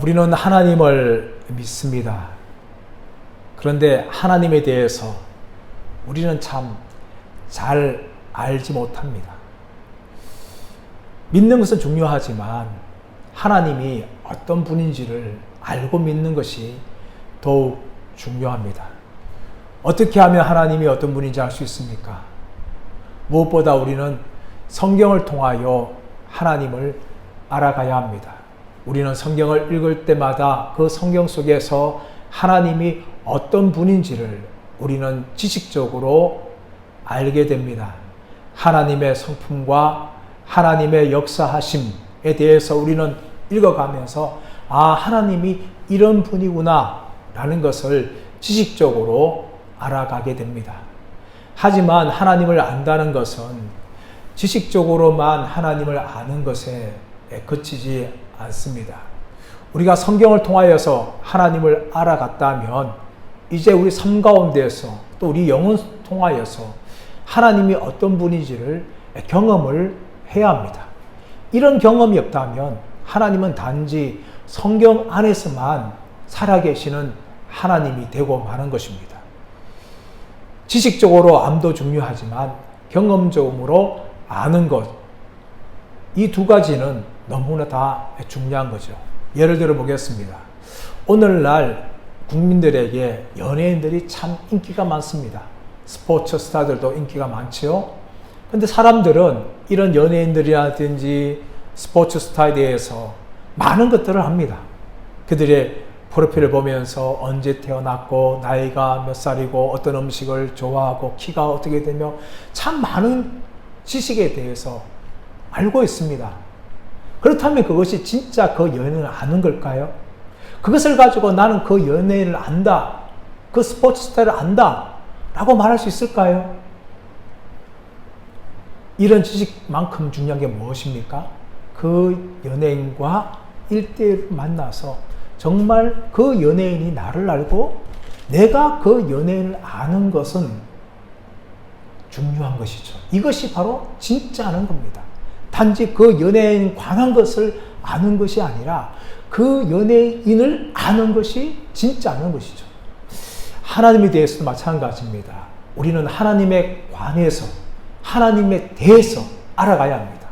우리는 하나님을 믿습니다. 그런데 하나님에 대해서 우리는 참 잘 알지 못합니다. 믿는 것은 중요하지만 하나님이 어떤 분인지를 알고 믿는 것이 더욱 중요합니다. 어떻게 하면 하나님이 어떤 분인지 알 수 있습니까? 무엇보다 우리는 성경을 통하여 하나님을 알아가야 합니다. 우리는 성경을 읽을 때마다 그 성경 속에서 하나님이 어떤 분인지를 우리는 지식적으로 알게 됩니다. 하나님의 성품과 하나님의 역사하심에 대해서 우리는 읽어가면서 하나님이 이런 분이구나 라는 것을 지식적으로 알아가게 됩니다. 하지만 하나님을 안다는 것은 지식적으로만 하나님을 아는 것에 그치지 않습니다. 우리가 성경을 통하여서 하나님을 알아갔다면 이제 우리 삶 가운데에서 또 우리 영혼 통하여서 하나님이 어떤 분인지를 경험을 해야 합니다. 이런 경험이 없다면 하나님은 단지 성경 안에서만 살아계시는 하나님이 되고 마는 것입니다. 지식적으로 암도 중요하지만 경험적으로 아는 것, 이 두 가지는 너무나 다 중요한 거죠. 예를 들어 보겠습니다. 오늘날 국민들에게 연예인들이 참 인기가 많습니다. 스포츠 스타들도 인기가 많죠. 근데 사람들은 이런 연예인들이라든지 스포츠 스타에 대해서 많은 것들을 합니다. 그들의 프로필을 보면서 언제 태어났고 나이가 몇 살이고 어떤 음식을 좋아하고 키가 어떻게 되며 참 많은 지식에 대해서 알고 있습니다. 그렇다면 그것이 진짜 그 연예인을 아는 걸까요? 그것을 가지고 나는 그 연예인을 안다, 그 스포츠 스타를 안다 라고 말할 수 있을까요? 이런 지식만큼 중요한 게 무엇입니까? 그 연예인과 1대1 만나서 정말 그 연예인이 나를 알고 내가 그 연예인을 아는 것은 중요한 것이죠. 이것이 바로 진짜 아는 겁니다. 단지 그 연예인 관한 것을 아는 것이 아니라 그 연예인을 아는 것이 진짜 아는 것이죠. 하나님에 대해서도 마찬가지입니다. 우리는 하나님에 관해서 하나님에 대해서 알아가야 합니다.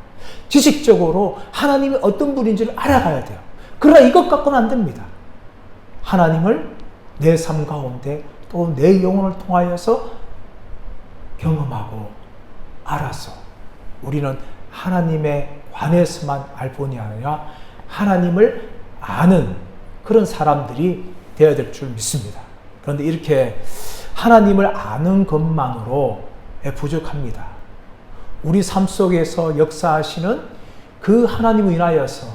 지식적으로 하나님이 어떤 분인지를 알아가야 돼요. 그러나 이것 갖고는 안 됩니다. 하나님을 내 삶 가운데 또 내 영혼을 통하여서 경험하고 알아서 우리는 하나님에 관해서만 알 뿐이 아니라 하나님을 아는 그런 사람들이 되어야 될 줄 믿습니다. 그런데 이렇게 하나님을 아는 것만으로 부족합니다. 우리 삶 속에서 역사하시는 그 하나님을 인하여서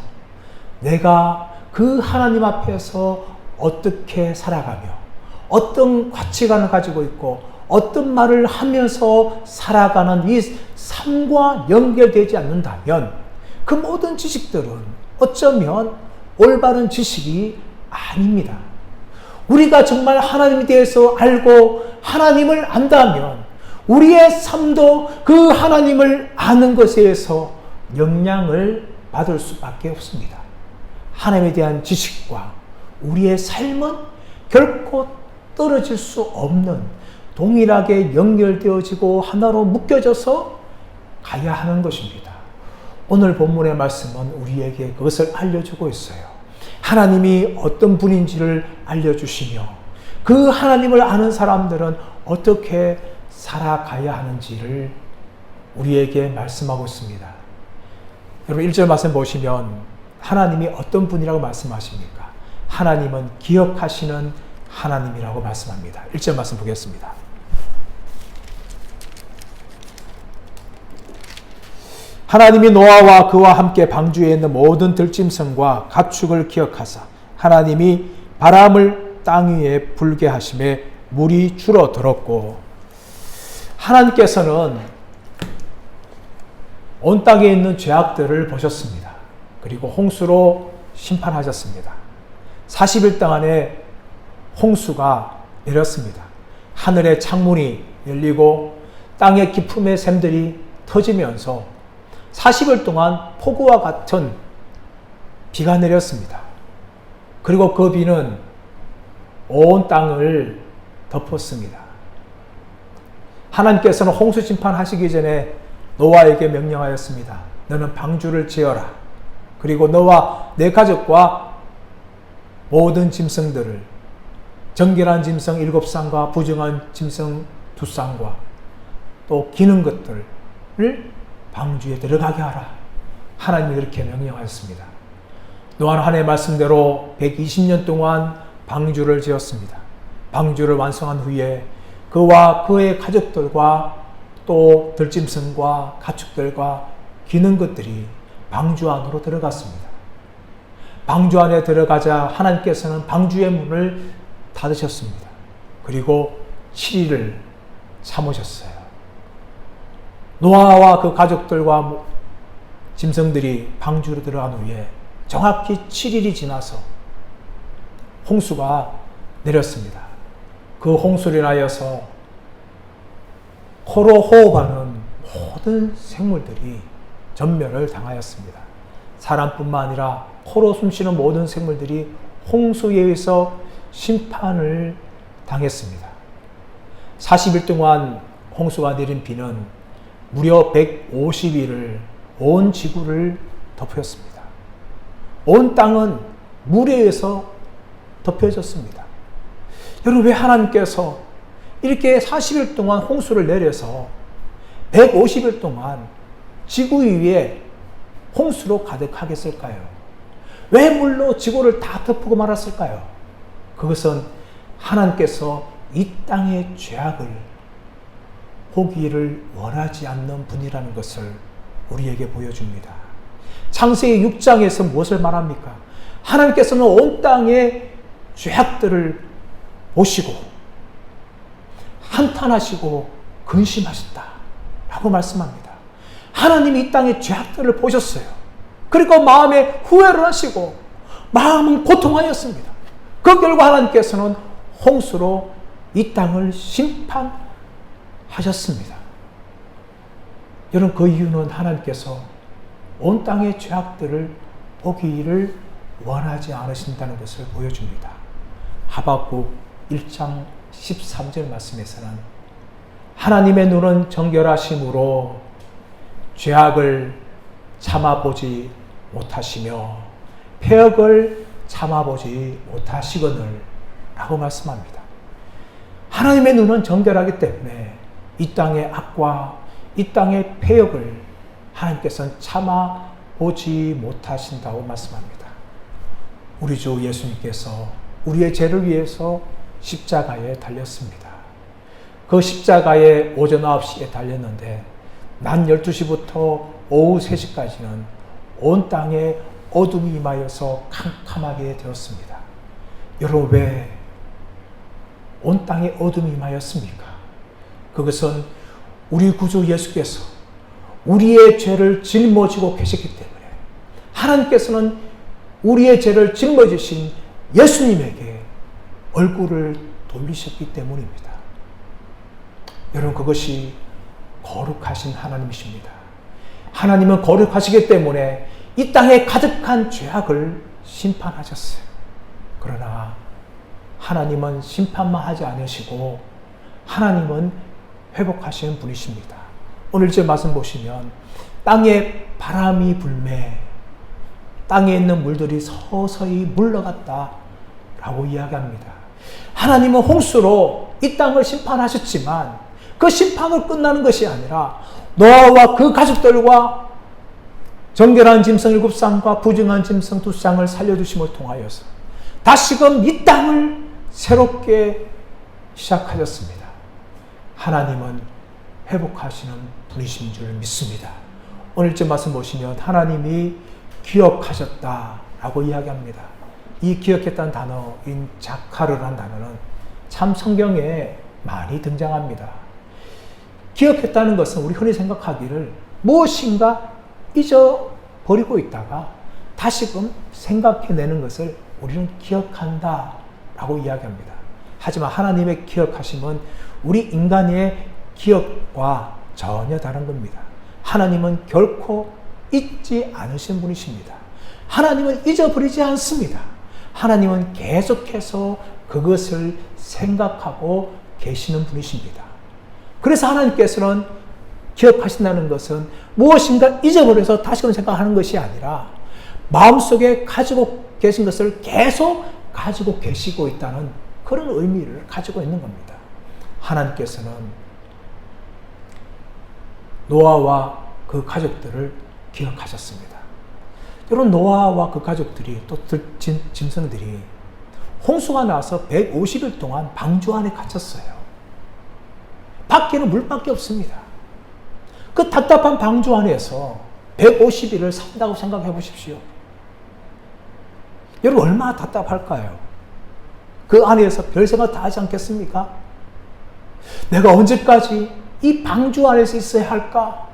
내가 그 하나님 앞에서 어떻게 살아가며 어떤 가치관을 가지고 있고 어떤 말을 하면서 살아가는 이 삶과 연결되지 않는다면 그 모든 지식들은 어쩌면 올바른 지식이 아닙니다. 우리가 정말 하나님에 대해서 알고 하나님을 안다면 우리의 삶도 그 하나님을 아는 것에서 영향을 받을 수밖에 없습니다. 하나님에 대한 지식과 우리의 삶은 결코 떨어질 수 없는 동일하게 연결되어지고 하나로 묶여져서 가야 하는 것입니다. 오늘 본문의 말씀은 우리에게 그것을 알려주고 있어요. 하나님이 어떤 분인지를 알려주시며 그 하나님을 아는 사람들은 어떻게 살아가야 하는지를 우리에게 말씀하고 있습니다. 여러분 1절 말씀 보시면 하나님이 어떤 분이라고 말씀하십니까? 하나님은 기억하시는 하나님이라고 말씀합니다. 1절 말씀 보겠습니다. 하나님이 노아와 그와 함께 방주에 있는 모든 들짐승과 가축을 기억하사 하나님이 바람을 땅 위에 불게 하심에 물이 줄어들었고, 하나님께서는 온 땅에 있는 죄악들을 보셨습니다. 그리고 홍수로 심판하셨습니다. 40일 동안에 홍수가 내렸습니다. 하늘의 창문이 열리고 땅의 깊음의 샘들이 터지면서 40일 동안 폭우와 같은 비가 내렸습니다. 그리고 그 비는 온 땅을 덮었습니다. 하나님께서는 홍수 심판하시기 전에 노아에게 명령하였습니다. 너는 방주를 지어라. 그리고 너와 내 가족과 모든 짐승들을, 정결한 짐승 7쌍과 부정한 짐승 2쌍과 또 기는 것들을 방주에 들어가게 하라. 하나님이 그렇게 명령하였습니다. 노아는 하나님의 말씀대로 120년 동안 방주를 지었습니다. 방주를 완성한 후에 그와 그의 가족들과 또 들짐승과 가축들과 기는 것들이 방주 안으로 들어갔습니다. 방주 안에 들어가자 하나님께서는 방주의 문을 닫으셨습니다. 그리고 7일을 참으셨어요. 노아와 그 가족들과 짐승들이 방주로 들어간 후에 정확히 7일이 지나서 홍수가 내렸습니다. 그 홍수로 인하여서 코로 호흡하는 모든 생물들이 전멸을 당하였습니다. 사람뿐만 아니라 코로 숨쉬는 모든 생물들이 홍수에 의해서 심판을 당했습니다. 40일 동안 홍수가 내린 비는 무려 150일을 온 지구를 덮였습니다. 온 땅은 물에 의해서 덮여졌습니다. 여러분, 왜 하나님께서 이렇게 40일 동안 홍수를 내려서 150일 동안 지구 위에 홍수로 가득하게 했을까요? 왜 물로 지구를 다 덮고 말았을까요? 그것은 하나님께서 이 땅의 죄악을 보기를 원하지 않는 분이라는 것을 우리에게 보여줍니다. 창세기 6장에서 무엇을 말합니까? 하나님께서는 온 땅의 죄악들을 보시고 한탄하시고 근심하셨다 라고 말씀합니다. 하나님이 이 땅의 죄악들을 보셨어요. 그리고 마음에 후회를 하시고 마음은 고통하였습니다. 그 결과 하나님께서는 홍수로 이 땅을 심판하셨습니다. 여러분, 그 이유는 하나님께서 온 땅의 죄악들을 보기를 원하지 않으신다는 것을 보여줍니다. 하박국 1장 13절 말씀에서는 하나님의 눈은 정결하심으로 죄악을 참아보지 못하시며 폐역을 참아보지 못하시거늘 라고 말씀합니다. 하나님의 눈은 정결하기 때문에 이 땅의 악과 이 땅의 폐역을 하나님께서는 참아보지 못하신다고 말씀합니다. 우리 주 예수님께서 우리의 죄를 위해서 십자가에 달렸습니다. 그 십자가에 오전 9시에 달렸는데 낮 12시부터 오후 3시까지는 온 땅에 어둠이 임하여서 캄캄하게 되었습니다. 여러분, 왜 온 땅에 어둠이 임하였습니까? 그것은 우리 구주 예수께서 우리의 죄를 짊어지고 계셨기 때문에 하나님께서는 우리의 죄를 짊어지신 예수님에게 얼굴을 돌리셨기 때문입니다. 여러분, 그것이 거룩하신 하나님이십니다. 하나님은 거룩하시기 때문에 이 땅에 가득한 죄악을 심판하셨어요. 그러나 하나님은 심판만 하지 않으시고 하나님은 회복하시는 분이십니다. 오늘 제 말씀 보시면 땅에 바람이 불매 땅에 있는 물들이 서서히 물러갔다 라고 이야기합니다. 하나님은 홍수로 이 땅을 심판하셨지만 그 심판으로 끝나는 것이 아니라 노아와 그 가족들과 정결한 짐승 7쌍과 부정한 짐승 2쌍을 살려주심을 통하여서 다시금 이 땅을 새롭게 시작하셨습니다. 하나님은 회복하시는 분이신 줄 믿습니다. 오늘째 말씀 보시면 하나님이 기억하셨다라고 이야기합니다. 이 기억했다는 단어인 자카르라는 단어는 참 성경에 많이 등장합니다. 기억했다는 것은 우리 흔히 생각하기를 무엇인가 잊어버리고 있다가 다시금 생각해내는 것을 우리는 기억한다 라고 이야기합니다. 하지만 하나님의 기억하심은 우리 인간의 기억과 전혀 다른 겁니다. 하나님은 결코 잊지 않으신 분이십니다. 하나님은 잊어버리지 않습니다. 하나님은 계속해서 그것을 생각하고 계시는 분이십니다. 그래서 하나님께서는 기억하신다는 것은 무엇인가 잊어버려서 다시금 생각하는 것이 아니라 마음속에 가지고 계신 것을 계속 가지고 계시고 있다는 그런 의미를 가지고 있는 겁니다. 하나님께서는 노아와 그 가족들을 기억하셨습니다. 여러분, 노아와 그 가족들이 또 짐승들이 홍수가 나서 150일 동안 방주 안에 갇혔어요. 밖에는 물밖에 없습니다. 그 답답한 방주 안에서 150일을 산다고 생각해 보십시오. 여러분, 얼마나 답답할까요? 그 안에서 별 생각 다 하지 않겠습니까? 내가 언제까지 이 방주 안에서 있어야 할까?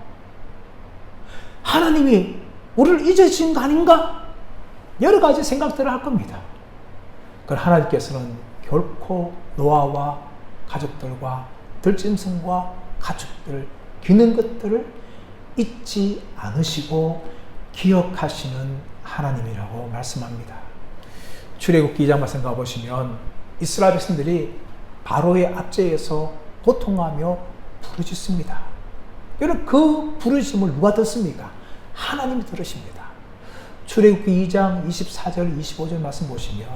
하나님이 우리를 잊으신 거 아닌가? 여러 가지 생각들을 할 겁니다. 그러나 하나님께서는 결코 노아와 가족들과 들짐승과 가축들, 기는 것들을 잊지 않으시고 기억하시는 하나님이라고 말씀합니다. 출애굽기 2장 말씀 가보시면 이스라엘 백성들이 바로의 압제에서 고통하며 부르짖습니다. 여러분, 그 부르짖음을 누가 듣습니까? 하나님이 들으십니다. 출애굽기 2장 24절 25절 말씀 보시면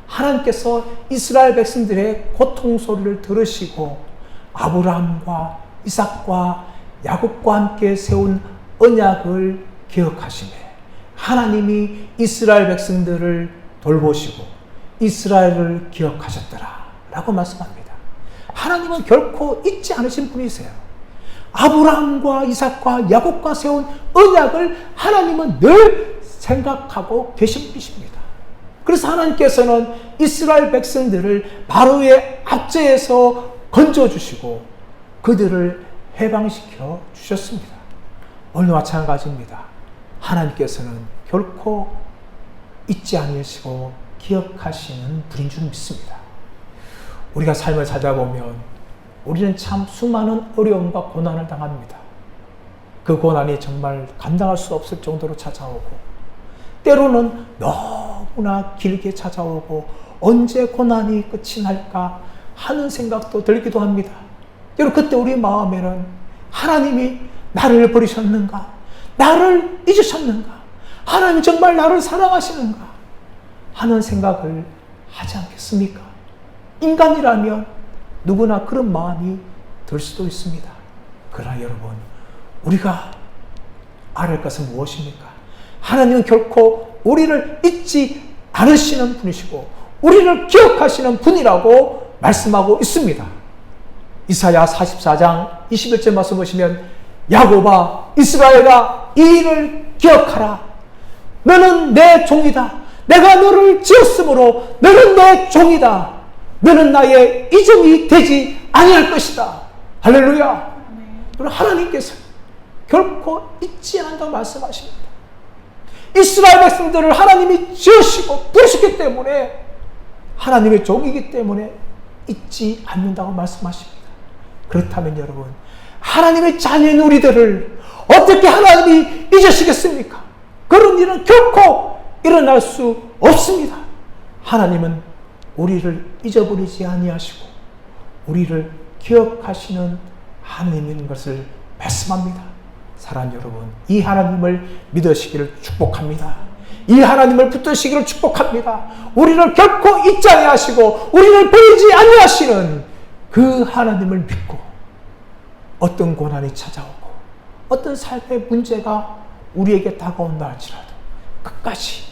하나님께서 이스라엘 백성들의 고통 소리를 들으시고 아브라함과 이삭과 야곱과 함께 세운 언약을 기억하시네. 하나님이 이스라엘 백성들을 돌보시고 이스라엘을 기억하셨더라 라고 말씀합니다. 하나님은 결코 잊지 않으신 분이세요. 아브라함과 이삭과 야곱과 세운 언약을 하나님은 늘 생각하고 계신 분이십니다. 그래서 하나님께서는 이스라엘 백성들을 바로의 압제에서 건져주시고 그들을 해방시켜 주셨습니다. 오늘 마찬가지입니다. 하나님께서는 결코 잊지 아니하시고 기억하시는 분인 줄 믿습니다. 우리가 삶을 찾아보면 우리는 참 수많은 어려움과 고난을 당합니다. 그 고난이 정말 감당할 수 없을 정도로 찾아오고 때로는 너무나 길게 찾아오고 언제 고난이 끝이 날까 하는 생각도 들기도 합니다. 여러분, 그때 우리 마음에는 하나님이 나를 버리셨는가? 나를 잊으셨는가? 하나님 정말 나를 사랑하시는가? 하는 생각을 하지 않겠습니까? 인간이라면 누구나 그런 마음이 들 수도 있습니다. 그러나 여러분, 우리가 알을 것은 무엇입니까? 하나님은 결코 우리를 잊지 않으시는 분이시고 우리를 기억하시는 분이라고 말씀하고 있습니다. 이사야 44장 21절 말씀 보시면 야곱아 이스라엘아 이 일을 기억하라. 너는 내 종이다. 내가 너를 지었으므로 너는 내 종이다. 너는 나의 이름이 되지 아니할 것이다. 할렐루야. 하나님께서 결코 잊지 않는다고 말씀하십니다. 이스라엘 백성들을 하나님이 지으시고 부르셨기 때문에 하나님의 종이기 때문에 잊지 않는다고 말씀하십니다. 그렇다면 여러분, 하나님의 자녀인 우리들을 어떻게 하나님이 잊으시겠습니까? 그런 일은 결코 일어날 수 없습니다. 하나님은 우리를 잊어버리지 아니하시고 우리를 기억하시는 하나님인 것을 말씀합니다. 사랑하는 여러분, 이 하나님을 믿으시기를 축복합니다. 이 하나님을 붙드시기를 축복합니다. 우리를 결코 잊지 아니하시고 우리를 버리지 아니하시는 그 하나님을 믿고 어떤 고난이 찾아오고 어떤 삶의 문제가 우리에게 다가온다 할지라도 끝까지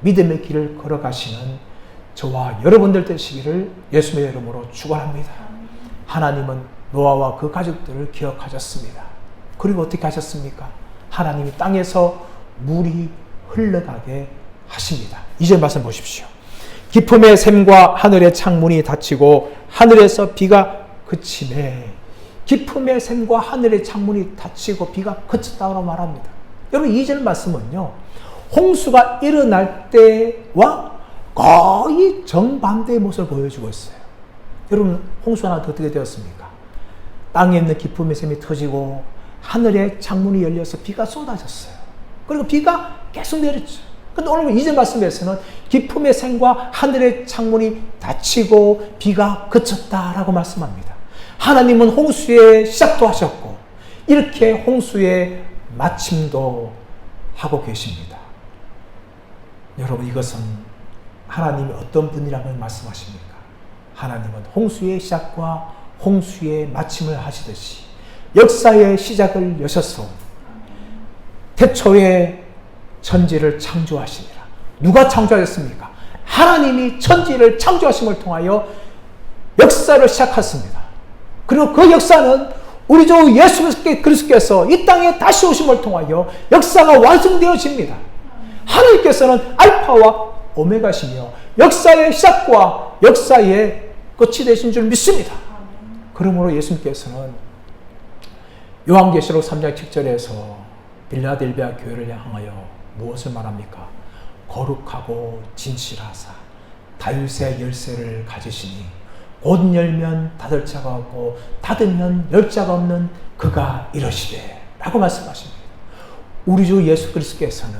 믿음의 길을 걸어가시는 저와 여러분들 되시기를 예수님의 이름으로 축원합니다. 하나님은 노아와 그 가족들을 기억하셨습니다. 그리고 어떻게 하셨습니까? 하나님이 땅에서 물이 흘러가게 하십니다. 2절 말씀 보십시오. 깊음의 샘과 하늘의 창문이 닫히고 하늘에서 비가 그치매. 깊음의 샘과 하늘의 창문이 닫히고 비가 그쳤다고 말합니다. 여러분, 2절 말씀은요, 홍수가 일어날 때와 거의 정반대의 모습을 보여주고 있어요. 여러분, 홍수가 날 때 어떻게 되었습니까? 땅에 있는 깊음의 샘이 터지고 하늘의 창문이 열려서 비가 쏟아졌어요. 그리고 비가 계속 내렸죠. 근데 오늘 2절 말씀에서는 기품의 샘과 하늘의 창문이 닫히고 비가 그쳤다라고 말씀합니다. 하나님은 홍수의 시작도 하셨고 이렇게 홍수의 마침도 하고 계십니다. 여러분, 이것은 하나님이 어떤 분이라고 말씀하십니까? 하나님은 홍수의 시작과 홍수의 마침을 하시듯이 역사의 시작을 여셨소. 태초에 천지를 창조하시니라. 누가 창조하셨습니까? 하나님이 천지를 창조하심을 통하여 역사를 시작했습니다. 그리고 그 역사는 우리 주 예수 그리스도께서 이 땅에 다시 오심을 통하여 역사가 완성되어집니다. 하나님께서는 알파와 오메가시며 역사의 시작과 역사의 끝이 되신 줄 믿습니다. 그러므로 예수님께서는 요한계시록 3장 7절에서 빌라델비아 교회를 향하여 무엇을 말합니까? 거룩하고 진실하사 다윗의 열쇠를 가지시니 곧 열면 닫을 자가 없고 닫으면 열 자가 없는 그가 이러시되 라고 말씀하십니다. 우리 주 예수 그리스도께서는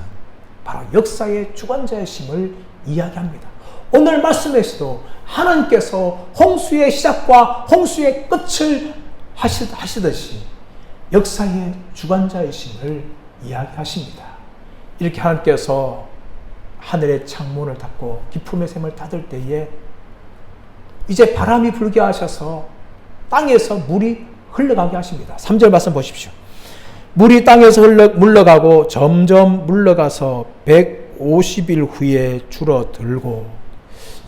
바로 역사의 주관자이심을 이야기합니다. 오늘 말씀에서도 하나님께서 홍수의 시작과 홍수의 끝을 하시듯이 역사의 주관자이심을 이야기하십니다. 이렇게 하나님께서 하늘의 창문을 닫고 기품의 샘을 닫을 때에 이제 바람이 불게 하셔서 땅에서 물이 흘러가게 하십니다. 3절 말씀 보십시오. 물이 땅에서 물러가고 점점 물러가서 150일 후에 줄어들고.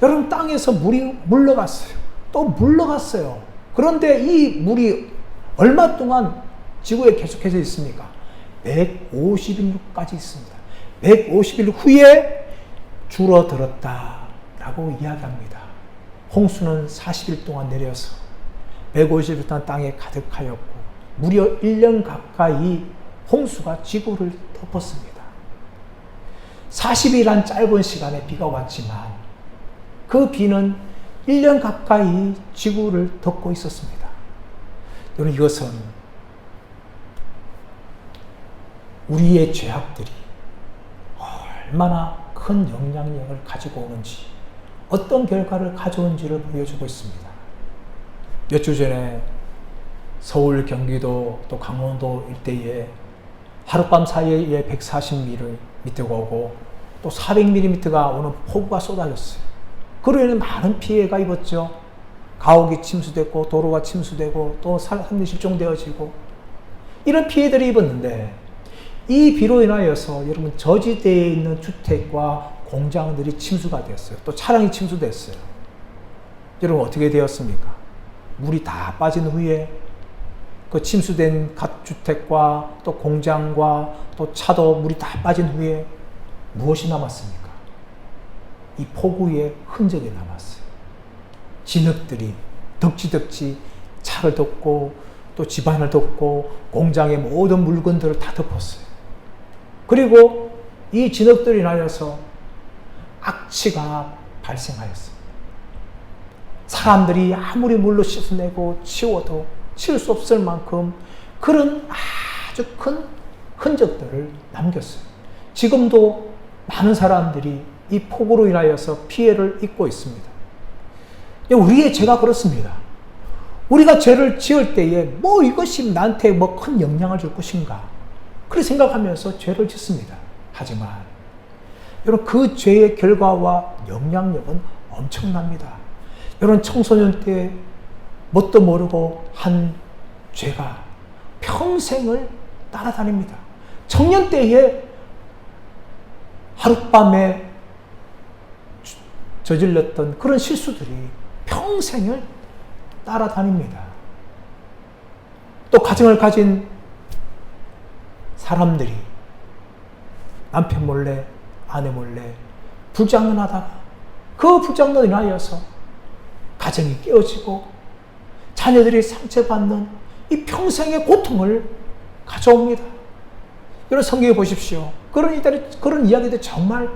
여러분, 땅에서 물이 물러갔어요. 또 물러갔어요. 그런데 이 물이 얼마 동안 지구에 계속해서 있습니까? 150일까지 있습니다. 150일 후에 줄어들었다라고 이야기합니다. 홍수는 40일 동안 내려서 150일 동안 땅에 가득하였고 무려 1년 가까이 홍수가 지구를 덮었습니다. 40일이란 짧은 시간에 비가 왔지만 그 비는 1년 가까이 지구를 덮고 있었습니다. 여러분, 이것은 우리의 죄악들이 얼마나 큰 영향력을 가지고 오는지, 어떤 결과를 가져온지를 보여주고 있습니다. 몇 주 전에 서울, 경기도, 또 강원도 일대에 하룻밤 사이에 140mm가 오고 또 400mm가 오는 폭우가 쏟아졌어요. 그로 인해 많은 피해가 입었죠. 가옥이 침수됐고 도로가 침수되고 또 사람들이 실종되어지고 이런 피해들이 입었는데, 이 비로 인하여서 여러분 저지대에 있는 주택과 공장들이 침수가 되었어요. 또 차량이 침수됐어요. 여러분, 어떻게 되었습니까? 물이 다 빠진 후에 그 침수된 주택과 또 공장과 또 차도 물이 다 빠진 후에 무엇이 남았습니까? 이 폭우의 흔적이 남았어요. 진흙들이 덕지덕지 차를 덮고 또 집안을 덮고 공장의 모든 물건들을 다 덮었어요. 그리고 이 진흙들이 인하여서 악취가 발생하였습니다. 사람들이 아무리 물로 씻어내고 치워도 치울 수 없을 만큼 그런 아주 큰 흔적들을 남겼어요. 지금도 많은 사람들이 이 폭우로 인하여서 피해를 입고 있습니다. 우리의 죄가 그렇습니다. 우리가 죄를 지을 때에 뭐 이것이 나한테 뭐 큰 영향을 줄 것인가, 그렇게 생각하면서 죄를 짓습니다. 하지만 여러분, 그 죄의 결과와 영향력은 엄청납니다. 여러분, 청소년 때 뭣도 모르고 한 죄가 평생을 따라다닙니다. 청년 때에 하룻밤에 저질렀던 그런 실수들이 평생을 따라다닙니다. 또 가정을 가진 사람들이 남편 몰래, 아내 몰래 불장난하다가 그 불장난으로 인하여서 가정이 깨어지고 자녀들이 상처받는 이 평생의 고통을 가져옵니다. 여러분, 성경에 보십시오. 그런 이야기들이 정말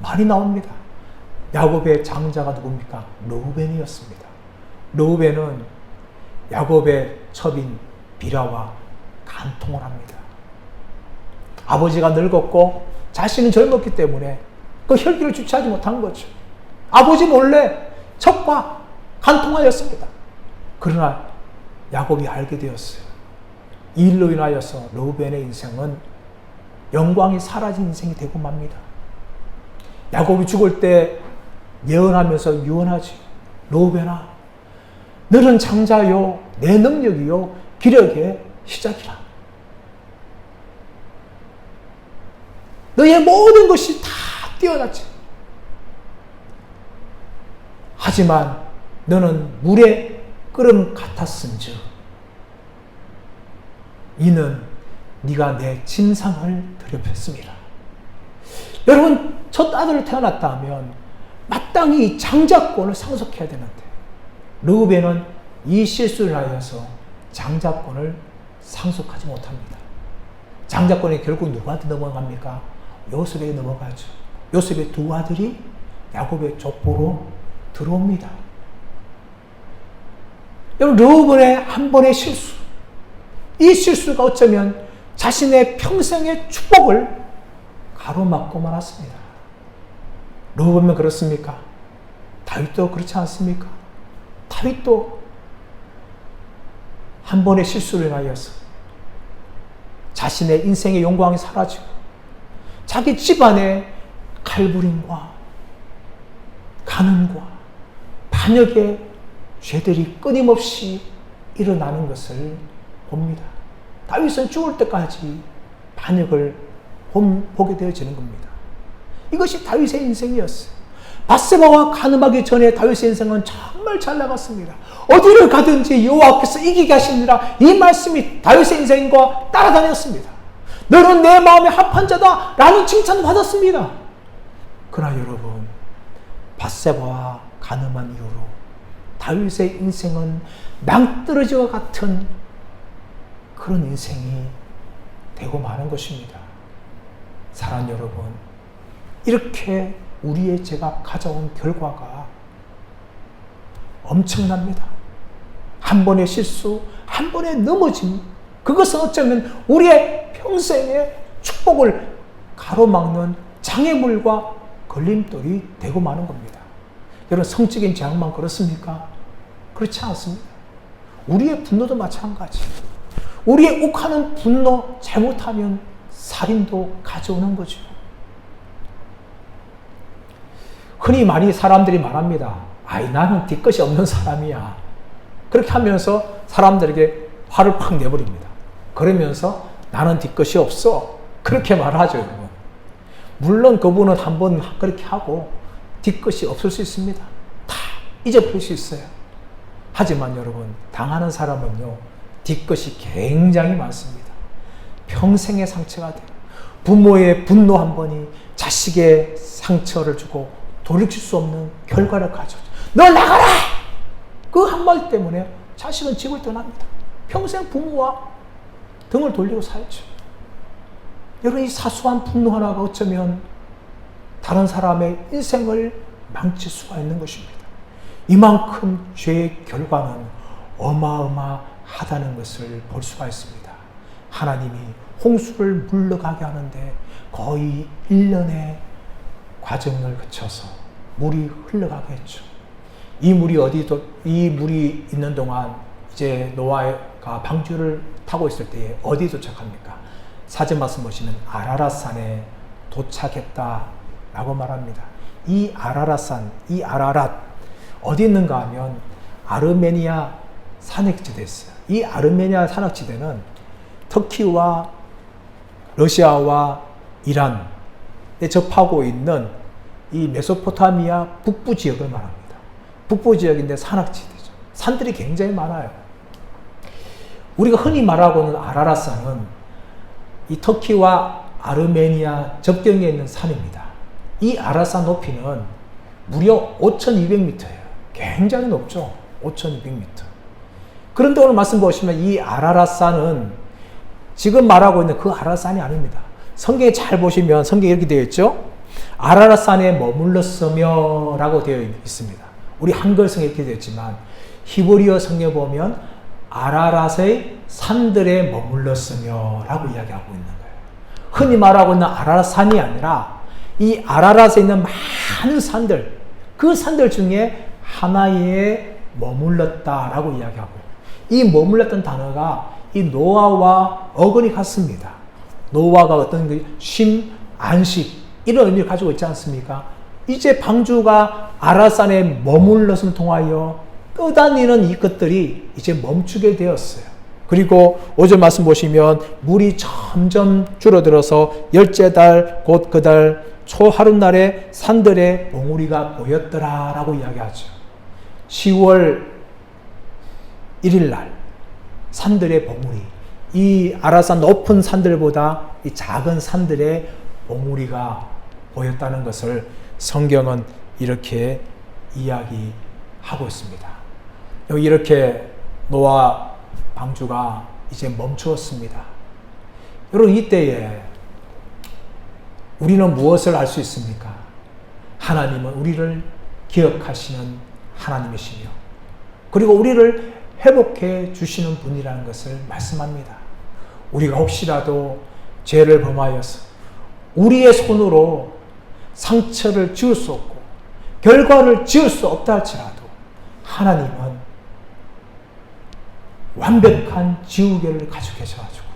많이 나옵니다. 야곱의 장자가 누굽니까? 르우벤이었습니다. 르우벤은 야곱의 첩인 비라와 간통을 합니다. 아버지가 늙었고 자신은 젊었기 때문에 그 혈기를 주체하지 못한 거죠. 아버지 몰래 적과 간통하였습니다. 그러나 야곱이 알게 되었어요. 이 일로 인하여서 르우벤의 인생은 영광이 사라진 인생이 되고 맙니다. 야곱이 죽을 때 예언하면서 유언하지. 르우벤아, 너는 장자요 내 능력이요 기력의 시작이라. 너의 모든 것이 다 뛰어났지. 하지만 너는 물의 끓음 같았은즉 이는 네가 내 진상을 더럽혔습니다. 여러분, 첫 아들을 태어났다 하면 마땅히 장자권을 상속해야 되는데 르우벤은 이 실수를 하여서 장자권을 상속하지 못합니다. 장자권이 결국 누구한테 넘어갑니까? 요셉에게 넘어가죠. 요셉의 두 아들이 야곱의 족보로 들어옵니다. 여러분, 르우벤의 한 번의 실수, 이 실수가 어쩌면 자신의 평생의 축복을 가로막고 말았습니다. 르우벤은 그렇습니까? 다윗도 그렇지 않습니까? 다윗도 한 번의 실수를 인하여서 자신의 인생의 영광이 사라지고 자기 집안의 칼부림과 가난과 반역의 죄들이 끊임없이 일어나는 것을 봅니다. 다윗은 죽을 때까지 반역을 보게 되어지는 겁니다. 이것이 다윗의 인생이었어요. 밧세바와 간음하기 전에 다윗의 인생은 정말 잘 나갔습니다. 어디를 가든지 여호와께서 이기게 하시니라, 이 말씀이 다윗의 인생과 따라다녔습니다. 너는 내 마음에 합한 자다 라는 칭찬을 받았습니다. 그러나 여러분, 밧세바와 간음한 이후로 다윗의 인생은 낭떠러지와 같은 그런 인생이 되고 마는 것입니다. 사랑하는 여러분, 이렇게 우리의 죄가 가져온 결과가 엄청납니다. 한 번의 실수, 한 번의 넘어짐, 그것은 어쩌면 우리의 평생의 축복을 가로막는 장애물과 걸림돌이 되고 마는 겁니다. 여러분, 성적인 재앙만 그렇습니까? 그렇지 않습니다. 우리의 분노도 마찬가지. 우리의 욱하는 분노, 잘못하면 살인도 가져오는 거죠. 흔히 많이 사람들이 말합니다. 아이, 나는 뒤끝이 없는 사람이야. 그렇게 하면서 사람들에게 화를 팍 내버립니다. 그러면서 나는 뒤끝이 없어. 그렇게 말하죠, 여러분. 물론 그분은 한번 그렇게 하고 뒤끝이 없을 수 있습니다. 다 잊어버릴 수 있어요. 하지만 여러분, 당하는 사람은요, 뒤끝이 굉장히 많습니다. 평생의 상처가 돼요. 부모의 분노 한 번이 자식의 상처를 주고 돌이킬 수 없는 결과를 가져오죠. 너 나가라! 그 한마디 때문에 자식은 집을 떠납니다. 평생 부모와 등을 돌리고 살죠. 여러분, 이 사소한 분노 하나가 어쩌면 다른 사람의 인생을 망칠 수가 있는 것입니다. 이만큼 죄의 결과는 어마어마하다는 것을 볼 수가 있습니다. 하나님이 홍수를 물러가게 하는데 거의 1년의 과정을 거쳐서 물이 흘러가게 했죠. 이 물이 있는 동안 이제 노아가 방주를 타고 있을 때에 어디 도착합니까? 사전 말씀 보시면 아라랏산에 도착했다라고 말합니다. 이 아라랏산, 이 아라랏 어디 있는가 하면 아르메니아 산악지대에 있어요. 이 아르메니아 산악지대는 터키와 러시아와 이란에 접하고 있는 이 메소포타미아 북부 지역을 말합니다. 북부 지역인데 산악지대죠. 산들이 굉장히 많아요. 우리가 흔히 말하고는 아라랏산은 이 터키와 아르메니아 접경에 있는 산입니다. 이 아라랏산 높이는 무려 5,200m예요. 굉장히 높죠. 5,200m. 그런데 오늘 말씀 보시면 이 아라랏산은 지금 말하고 있는 그 아라랏산이 아닙니다. 성경에 잘 보시면 성경에 이렇게 되어 있죠. 아라랏산에 머물렀으며 라고 되어 있습니다. 우리 한글성에 이렇게 되어 있지만 히브리어 성경에 보면 아라랏의 산들에 머물렀으며 라고 이야기하고 있는 거예요. 흔히 말하고 있는 아라랏산이 아니라 이 아라랏에 있는 많은 산들, 그 산들 중에 하나에 머물렀다라고 이야기하고, 이 머물렀던 단어가 이 노아와 어근이 같습니다. 노아가 어떤 쉼, 안식 이런 의미를 가지고 있지 않습니까? 이제 방주가 아라산에 머물렀음 통하여 떠다니는 이것들이 이제 멈추게 되었어요. 그리고 5절 말씀 보시면 물이 점점 줄어들어서 열째 달 곧 그 달 초하룻날에 산들의 봉우리가 보였더라라고 이야기하죠. 10월 1일 날 산들의 봉우리, 이 아라산 높은 산들보다 이 작은 산들의 봉우리가 보였다는 것을 성경은 이렇게 이야기하고 있습니다. 여기 이렇게 노아 방주가 이제 멈추었습니다. 여러분, 이때에 우리는 무엇을 알 수 있습니까? 하나님은 우리를 기억하시는 하나님이시며, 그리고 우리를 회복해 주시는 분이라는 것을 말씀합니다. 우리가 혹시라도 죄를 범하여서 우리의 손으로 상처를 지을 수 없고 결과를 지을 수 없다 할지라도 하나님은 완벽한 지우개를 가지고 계셔가지고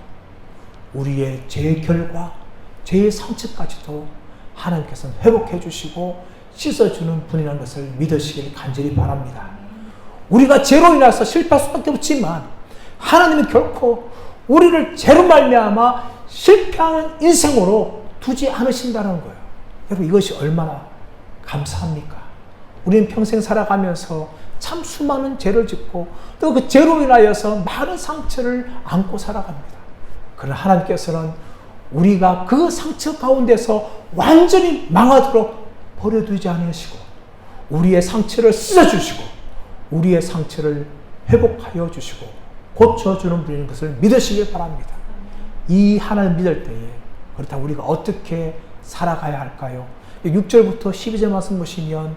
우리의 죄의 결과, 죄의 상처까지도 하나님께서는 회복해 주시고 씻어주는 분이라는 것을 믿으시길 간절히 바랍니다. 우리가 죄로 인해서 실패할 수밖에 없지만 하나님은 결코 우리를 죄로 말미암아 실패하는 인생으로 두지 않으신다는 거예요. 여러분, 이것이 얼마나 감사합니까? 우리는 평생 살아가면서 참 수많은 죄를 짓고 또 그 죄로 인하여서 많은 상처를 안고 살아갑니다. 그러나 하나님께서는 우리가 그 상처 가운데서 완전히 망하도록 버려두지 않으시고 우리의 상처를 씻어주시고 우리의 상처를 회복하여 주시고 고쳐주는 분인 것을 믿으시길 바랍니다. 이 하나님 믿을 때에 그렇다면 우리가 어떻게 살아가야 할까요? 6절부터 12절 말씀 보시면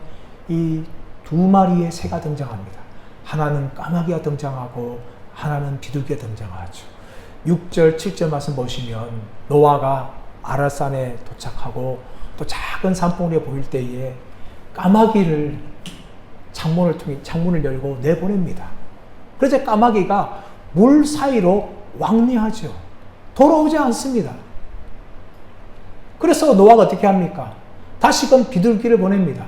이 두 마리의 새가 등장합니다. 하나는 까마귀가 등장하고 하나는 비둘기가 등장하죠. 6절, 7절 말씀 보시면 노아가 아라산에 도착하고 또 작은 산봉우리가 보일 때에 까마귀를 창문을 열고 내보냅니다. 그래서 까마귀가 물 사이로 왕래하죠. 돌아오지 않습니다. 그래서 노아가 어떻게 합니까? 다시금 비둘기를 보냅니다.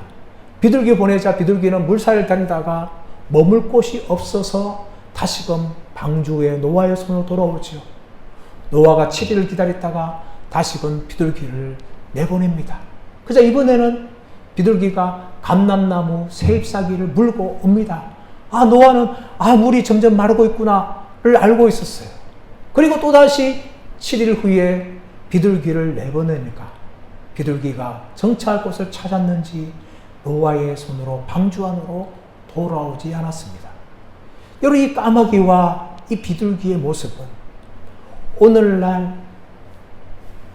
비둘기 보내자 비둘기는 물 사이를 다니다가 머물 곳이 없어서 다시금 방주에 노아의 손으로 돌아오죠. 노아가 7일을 기다렸다가 다시금 비둘기를 내보냅니다. 그래서 이번에는 비둘기가 감람나무 새잎사귀를 물고 옵니다. 노아는 물이 점점 마르고 있구나를 알고 있었어요. 그리고 또다시 7일 후에 비둘기를 내보내니까 비둘기가 정착할 곳을 찾았는지 노아의 손으로 방주 안으로 돌아오지 않았습니다. 여러분, 이 까마귀와 이 비둘기의 모습은 오늘날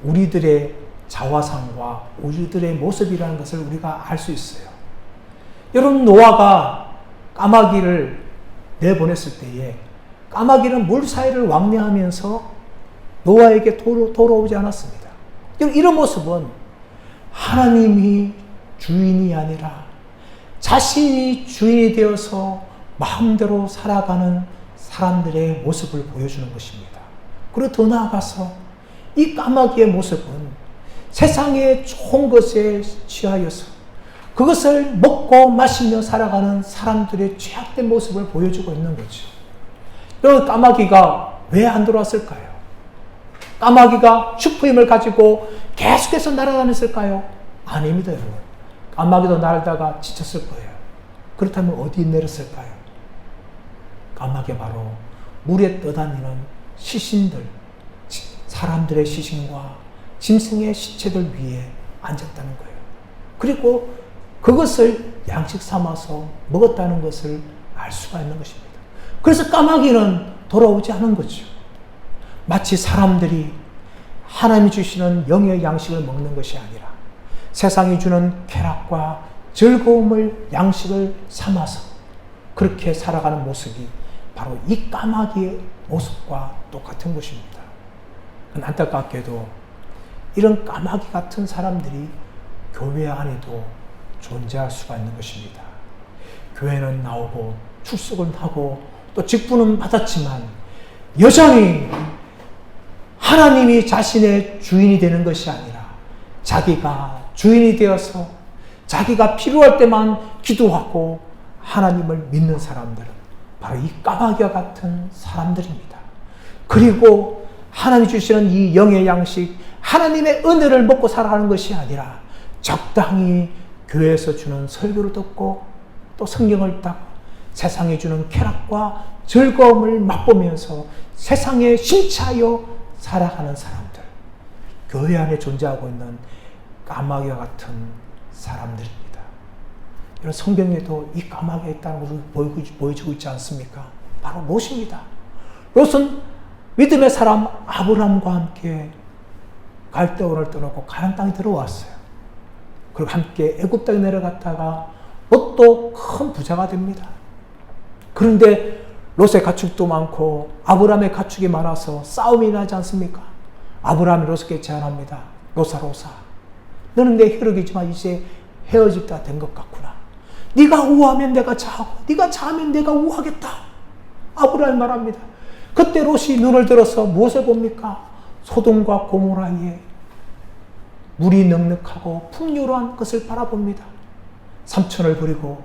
우리들의 자화상과 우리들의 모습이라는 것을 우리가 알 수 있어요. 여러분, 노아가 까마귀를 내보냈을 때에 까마귀는 물 사이를 왕래하면서 노아에게 돌아오지 않았습니다. 이런 모습은 하나님이 주인이 아니라 자신이 주인이 되어서 마음대로 살아가는 사람들의 모습을 보여주는 것입니다. 그리고 더 나아가서 이 까마귀의 모습은 세상의 좋은 것에 취하여서 그것을 먹고 마시며 살아가는 사람들의 죄악된 모습을 보여주고 있는 거죠. 여러분, 까마귀가 왜 안 돌아왔을까요? 까마귀가 슈퍼힘을 가지고 계속해서 날아다녔을까요? 아닙니다, 여러분. 까마귀도 날다가 지쳤을 거예요. 그렇다면 어디에 내렸을까요? 까마귀 바로 물에 떠다니는 시신들, 사람들의 시신과 짐승의 시체들 위에 앉았다는 거예요. 그리고 그것을 양식 삼아서 먹었다는 것을 알 수가 있는 것입니다. 그래서 까마귀는 돌아오지 않은 거죠. 마치 사람들이 하나님이 주시는 영의 양식을 먹는 것이 아니라 세상이 주는 쾌락과 즐거움을 양식을 삼아서 그렇게 살아가는 모습이 바로 이 까마귀의 모습과 똑같은 것입니다. 안타깝게도 이런 까마귀 같은 사람들이 교회 안에도 존재할 수가 있는 것입니다. 교회는 나오고 출석은 하고 또 직분은 받았지만 여전히 하나님이 자신의 주인이 되는 것이 아니라 자기가 주인이 되어서 자기가 필요할 때만 기도하고 하나님을 믿는 사람들은 바로 이 까마귀와 같은 사람들입니다. 그리고 하나님이 주시는 이 영의 양식, 하나님의 은혜를 먹고 살아가는 것이 아니라 적당히 교회에서 주는 설교를 듣고 또 성경을 읽다가 세상에 주는 쾌락과 즐거움을 맛보면서 세상에 심취하여 살아가는 사람들, 교회 안에 존재하고 있는 까마귀와 같은 사람들입니다. 이런 성경에도 이 까마귀가 있다는 것을 보여주고 있지 않습니까? 바로 롯입니다. 롯은 믿음의 사람 아브라함과 함께 갈대온을 떠나고 가나안 땅에 들어왔어요. 그리고 함께 애굽 땅에 내려갔다가 롯도 큰 부자가 됩니다. 그런데 롯의 가축도 많고 아브라함의 가축이 많아서 싸움이 나지 않습니까? 아브라함이 롯에게 제안합니다. 롯아, 너는 내 혈육이지만 이제 헤어질 때가 된 것 같구나. 네가 우하면 내가 자하고 네가 자하면 내가 우하겠다. 아브라함이 말합니다. 그때 롯이 눈을 들어서 무엇을 봅니까? 소돔과 고모라의 물이 넉넉하고 풍요로운 것을 바라봅니다. 삼촌을 부리고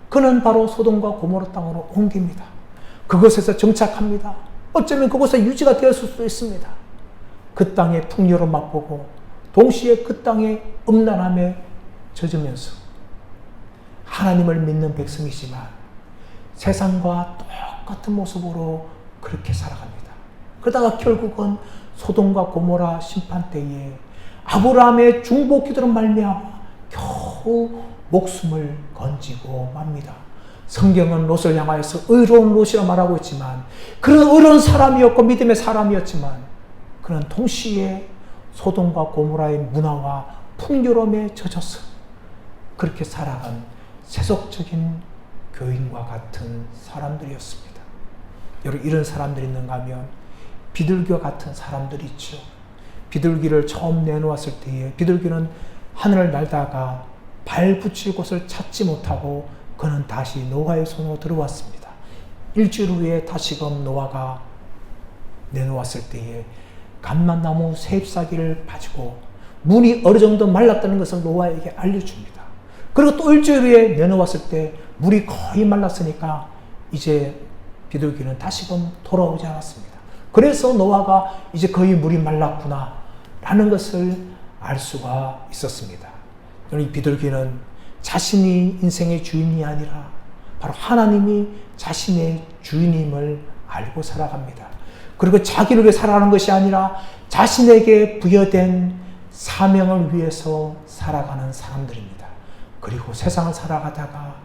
그는 바로 소돔과 고모라 땅으로 옮깁니다. 그곳에서 정착합니다. 어쩌면 그곳에 유지가 되었을 수도 있습니다. 그 땅의 풍요를 맛보고 동시에 그 땅의 음란함에 젖으면서 하나님을 믿는 백성이지만 세상과 똑같은 모습으로 그렇게 살아갑니다. 그러다가 결국은 소돔과 고모라 심판 때에 아브라함의 중보 기도로 말미암아 겨우 목숨을 건지고 맙니다. 성경은 롯을 향하여서 의로운 롯이라 말하고 있지만 그는 의로운 사람이었고 믿음의 사람이었지만 그는 동시에 소돔과 고모라의 문화와 풍요로움에 젖어서 그렇게 살아간 세속적인 교인과 같은 사람들이었습니다. 여러분, 이런 사람들이 있는가 하면 비둘기와 같은 사람들이 있죠. 비둘기를 처음 내놓았을 때에 비둘기는 하늘을 날다가 발 붙일 곳을 찾지 못하고 그는 다시 노아의 손으로 들어왔습니다. 일주일 후에 다시금 노아가 내놓았을 때에 감람나무 새 잎사귀를 가지고 물이 어느 정도 말랐다는 것을 노아에게 알려줍니다. 그리고 또 일주일 후에 내놓았을 때 물이 거의 말랐으니까 이제 비둘기는 다시금 돌아오지 않았습니다. 그래서 노아가 이제 거의 물이 말랐구나 라는 것을 알 수가 있었습니다. 이 비둘기는 자신이 인생의 주인이 아니라 바로 하나님이 자신의 주인임을 알고 살아갑니다. 그리고 자기를 위해 살아가는 것이 아니라 자신에게 부여된 사명을 위해서 살아가는 사람들입니다. 그리고 세상을 살아가다가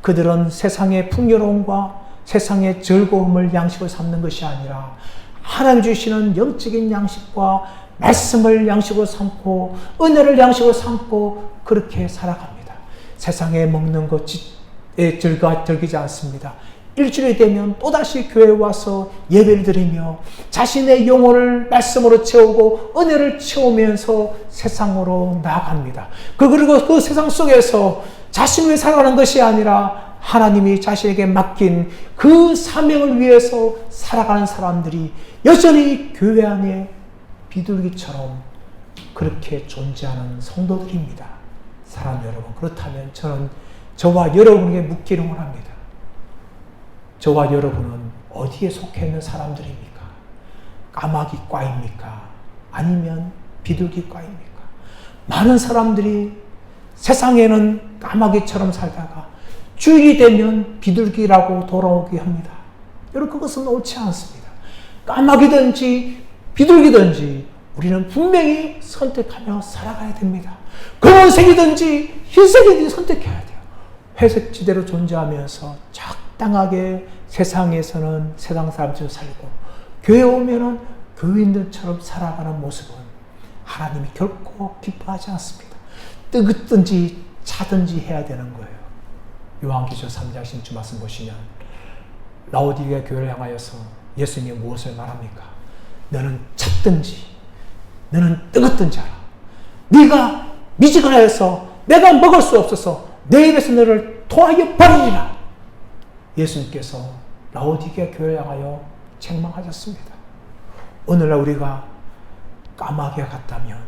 그들은 세상의 풍요로움과 세상의 즐거움을 양식을 삼는 것이 아니라 하나님 주시는 영적인 양식과 말씀을 양식으로 삼고 은혜를 양식으로 삼고 그렇게 살아갑니다. 세상에 먹는 것에 즐기지 않습니다. 일주일이 되면 또다시 교회에 와서 예배를 드리며 자신의 영혼을 말씀으로 채우고 은혜를 채우면서 세상으로 나아갑니다. 그리고 그 세상 속에서 자신을 위해 살아가는 것이 아니라 하나님이 자신에게 맡긴 그 사명을 위해서 살아가는 사람들이 여전히 교회 안에 비둘기처럼 그렇게 존재하는 성도들입니다. 사랑 여러분, 그렇다면 저는 저와 여러분에게 묻기를 원합니다. 저와 여러분은 어디에 속해 있는 사람들입니까? 까마귀과입니까? 아니면 비둘기과입니까? 많은 사람들이 세상에는 까마귀처럼 살다가 주일이 되면 비둘기라고 돌아오게 합니다. 여러분, 그것은 옳지 않습니다. 까마귀든지 비둘기든지 우리는 분명히 선택하며 살아가야 됩니다. 검은색이든지 흰색이든지 선택해야 돼요. 회색지대로 존재하면서 적당하게 세상에서는 세상 사람처럼 살고 교회에 오면은 교인들처럼 살아가는 모습은 하나님이 결코 기뻐하지 않습니다. 뜨겁든지 차든지 해야 되는 거예요. 요한계시록 3장 16절 말씀 보시면 라오디게아 교회를 향하여서 예수님이 무엇을 말합니까? 너는 찼든지 너는 뜨겁든지 알아. 네가 미지근하여서 내가 먹을 수 없어서 내 입에서 너를 토하여 버리리라. 예수님께서 라오디게아 교회를 향하여 책망하셨습니다. 오늘날 우리가 까마귀와 같다면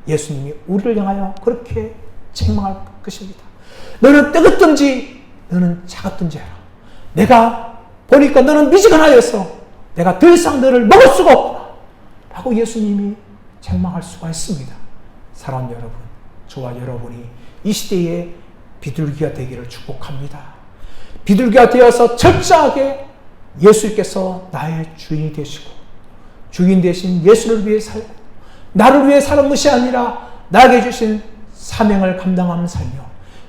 예수님이 우리를 향하여 그렇게 책망할 것입니다. 너는 뜨겁든지 너는 차갑든지 해라. 내가 보니까 너는 미지근하여서 내가 더 이상 너를 먹을 수가 없구나 라고 예수님이 책망할 수가 있습니다. 사랑하는 여러분, 저와 여러분이 이 시대에 비둘기가 되기를 축복합니다. 비둘기가 되어서 철저하게 예수께서 나의 주인이 되시고 주인 되신 예수를 위해 살고 나를 위해 사는 것이 아니라 나에게 주신 사명을 감당하며 살며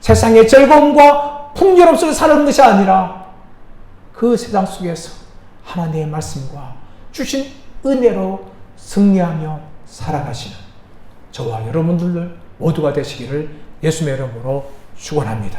세상의 즐거움과 풍요로움 속에 사는 것이 아니라 그 세상 속에서 하나님의 말씀과 주신 은혜로 승리하며 살아가시는 저와 여러분들 모두가 되시기를 예수님의 이름으로 축원합니다.